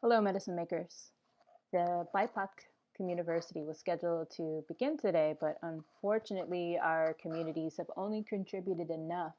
Hello, medicine makers. The BIPOC Communiversity was scheduled to begin today, but unfortunately, our communities have only contributed enough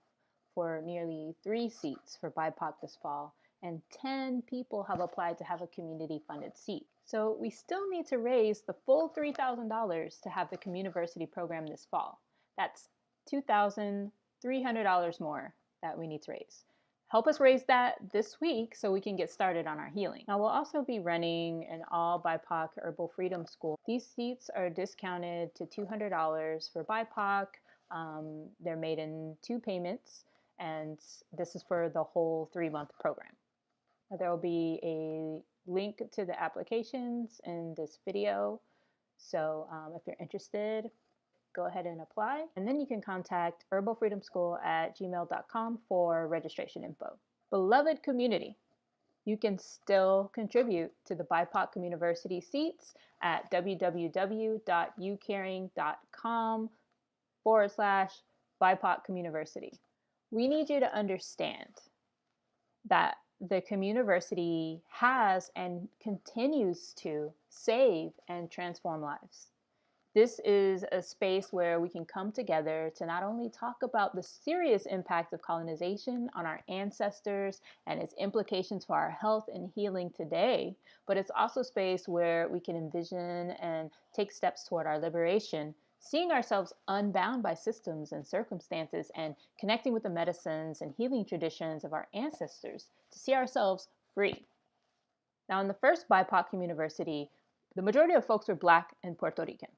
for nearly 3 seats for BIPOC this fall, and 10 people have applied to have a community-funded seat. So we still need to raise the full $3,000 to have the Communiversity program this fall. That's $2,300 more that we need to raise. Help us raise that this week so we can get started on our healing. Now, we'll also be running an all BIPOC Herbal Freedom School. These seats are discounted to $200 for BIPOC. They're made in 2 payments, and this is for the whole 3-month program. There will be a link to the applications in this video. So if you're interested, go ahead and apply. And then you can contact herbalfreedomschool@gmail.com for registration info. Beloved community, you can still contribute to the BIPOC Communiversity seats at www.ucaring.com/BIPOC Communiversity. We need you to understand that the Communiversity has and continues to save and transform lives. This is a space where we can come together to not only talk about the serious impact of colonization on our ancestors and its implications for our health and healing today, but it's also a space where we can envision and take steps toward our liberation, seeing ourselves unbound by systems and circumstances and connecting with the medicines and healing traditions of our ancestors to see ourselves free. Now, in the first BIPOC Communiversity, the majority of folks were Black and Puerto Rican.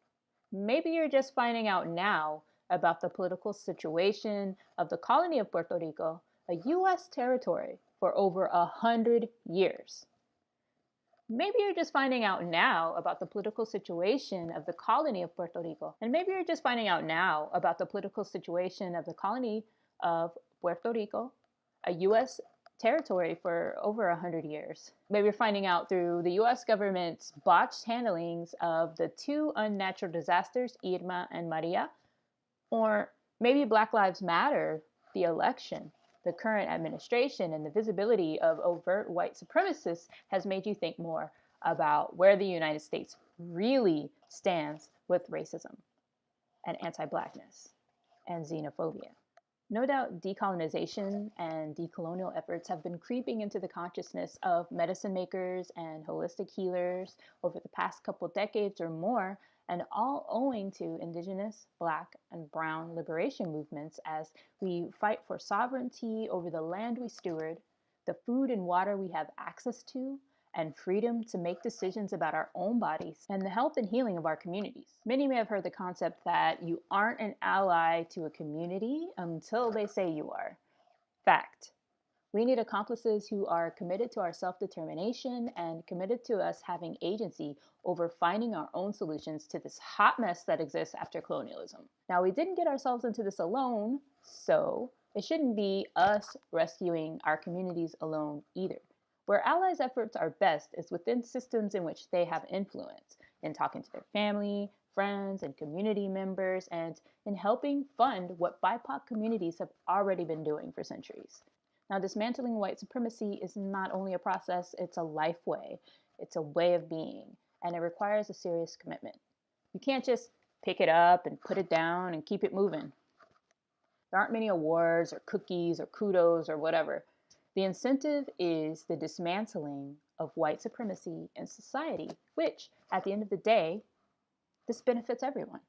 Maybe you're just finding out now about the political situation of the colony of Puerto Rico, a U.S. territory for over 100 years. Maybe you're just finding out now about the political situation of the colony of Puerto Rico. And maybe you're just finding out now about the political situation of the colony of Puerto Rico, a U.S. territory for over 100 years. Maybe you're finding out through the U.S. government's botched handlings of the 2 unnatural disasters, Irma and Maria. Or maybe Black Lives Matter, the election, the current administration, and the visibility of overt white supremacists has made you think more about where the United States really stands with racism and anti-Blackness and xenophobia. No doubt decolonization and decolonial efforts have been creeping into the consciousness of medicine makers and holistic healers over the past couple decades or more, and all owing to Indigenous, Black, and Brown liberation movements as we fight for sovereignty over the land we steward, the food and water we have access to, and freedom to make decisions about our own bodies and the health and healing of our communities. Many may have heard the concept that you aren't an ally to a community until they say you are. Fact. We need accomplices who are committed to our self-determination and committed to us having agency over finding our own solutions to this hot mess that exists after colonialism. Now, we didn't get ourselves into this alone, so it shouldn't be us rescuing our communities alone either. Where allies' efforts are best is within systems in which they have influence, in talking to their family, friends, and community members, and in helping fund what BIPOC communities have already been doing for centuries. Now, dismantling white supremacy is not only a process, it's a life way. It's a way of being, and it requires a serious commitment. You can't just pick it up and put it down and keep it moving. There aren't many awards or cookies or kudos or whatever. The incentive is the dismantling of white supremacy in society, which, at the end of the day, this benefits everyone.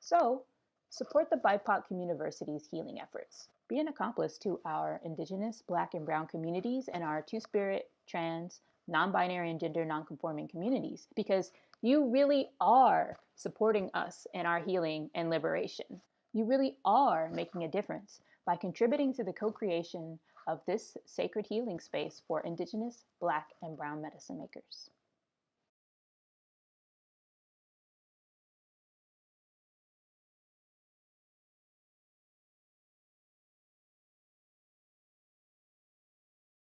So, support the BIPOC Communiversity's healing efforts. Be an accomplice to our Indigenous, Black, and Brown communities and our Two-Spirit, trans, non-binary, and gender non-conforming communities, because you really are supporting us in our healing and liberation. You really are making a difference by contributing to the co-creation of this sacred healing space for Indigenous, Black, and Brown medicine makers.